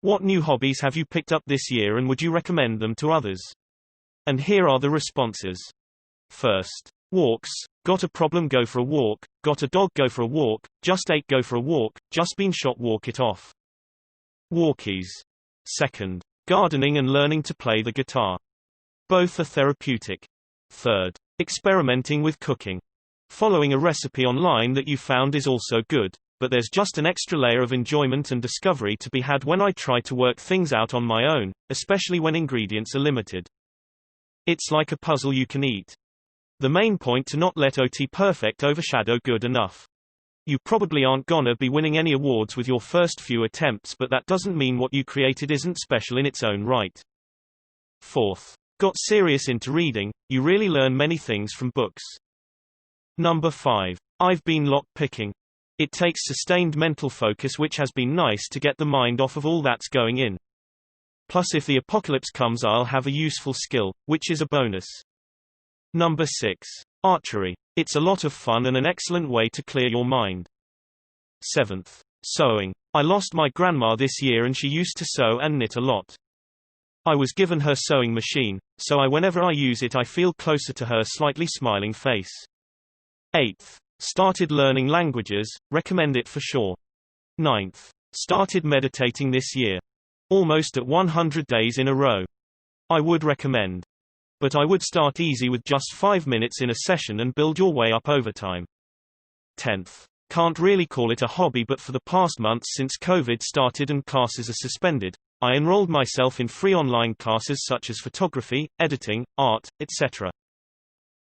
What new hobbies have you picked up this year and would you recommend them to others? And here are the responses. First. Walks. Got a problem? Go for a walk. Got a dog? Go for a walk. Just ate? Go for a walk. Just been shot? Walk it off. Walkies. Second. Gardening and learning to play the guitar. Both are therapeutic. Third. Experimenting with cooking. Following a recipe online that you found is also good, but there's just an extra layer of enjoyment and discovery to be had when I try to work things out on my own, especially when ingredients are limited. It's like a puzzle you can eat. The main point to not let OT perfect overshadow good enough. You probably aren't gonna be winning any awards with your first few attempts, but that doesn't mean what you created isn't special in its own right. Fourth. Got serious into reading, you really learn many things from books. Number 5. I've been lock-picking. It takes sustained mental focus, which has been nice to get the mind off of all that's going in. Plus if the apocalypse comes I'll have a useful skill, which is a bonus. Number 6. Archery. It's a lot of fun and an excellent way to clear your mind. 7th. Sewing. I lost my grandma this year and she used to sew and knit a lot. I was given her sewing machine, so whenever I use it I feel closer to her slightly smiling face. 8th. Started learning languages, recommend it for sure. 9th. Started meditating this year. Almost at 100 days in a row. I would recommend. But I would start easy with just 5 minutes in a session and build your way up over time. 10th. Can't really call it a hobby, but for the past months since COVID started and classes are suspended, I enrolled myself in free online classes such as photography, editing, art, etc.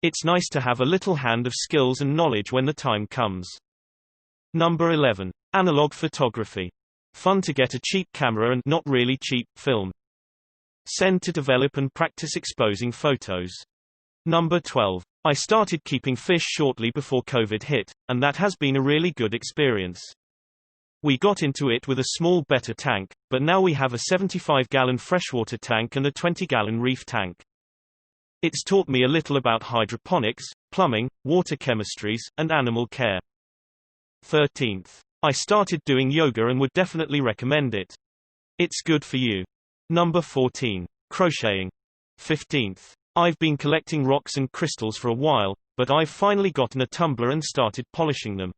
It's nice to have a little hand of skills and knowledge when the time comes. Number 11. Analog photography. Fun to get a cheap camera and not really cheap film. Send to develop and practice exposing photos. Number 12. I started keeping fish shortly before COVID hit, and that has been a really good experience. We got into it with a small better tank, but now we have a 75-gallon freshwater tank and a 20-gallon reef tank. It's taught me a little about hydroponics, plumbing, water chemistries, and animal care. 13th. I started doing yoga and would definitely recommend it. It's good for you. Number 14. Crocheting. 15th. I've been collecting rocks and crystals for a while, but I've finally gotten a tumbler and started polishing them.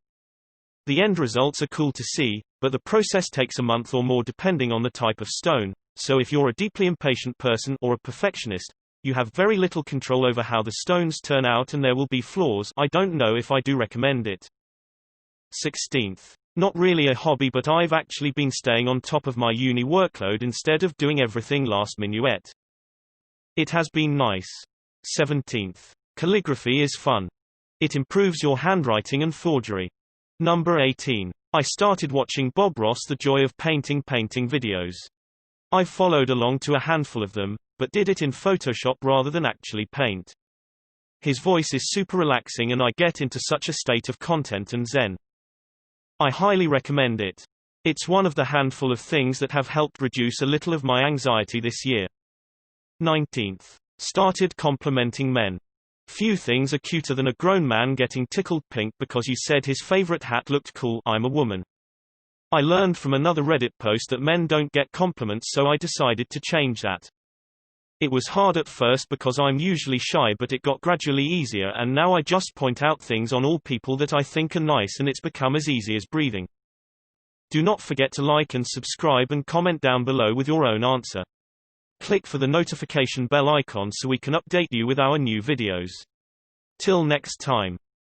The end results are cool to see, but the process takes a month or more depending on the type of stone, so if you're a deeply impatient person or a perfectionist, you have very little control over how the stones turn out and there will be flaws. I don't know if I do recommend it. 16th. Not really a hobby, but I've actually been staying on top of my uni workload instead of doing everything last minute. It has been nice. 17th. Calligraphy is fun. It improves your handwriting and forgery. Number 18. I started watching Bob Ross The Joy of Painting videos. I followed along to a handful of them, but did it in Photoshop rather than actually paint. His voice is super relaxing and I get into such a state of content and zen. I highly recommend it. It's one of the handful of things that have helped reduce a little of my anxiety this year. 19th. Started complimenting men. Few things are cuter than a grown man getting tickled pink because you said his favorite hat looked cool. I'm a woman. I learned from another Reddit post that men don't get compliments, so I decided to change that. It was hard at first because I'm usually shy, but it got gradually easier and now I just point out things on all people that I think are nice and it's become as easy as breathing. Do not forget to like and subscribe and comment down below with your own answer. Click for the notification bell icon so we can update you with our new videos. Till next time.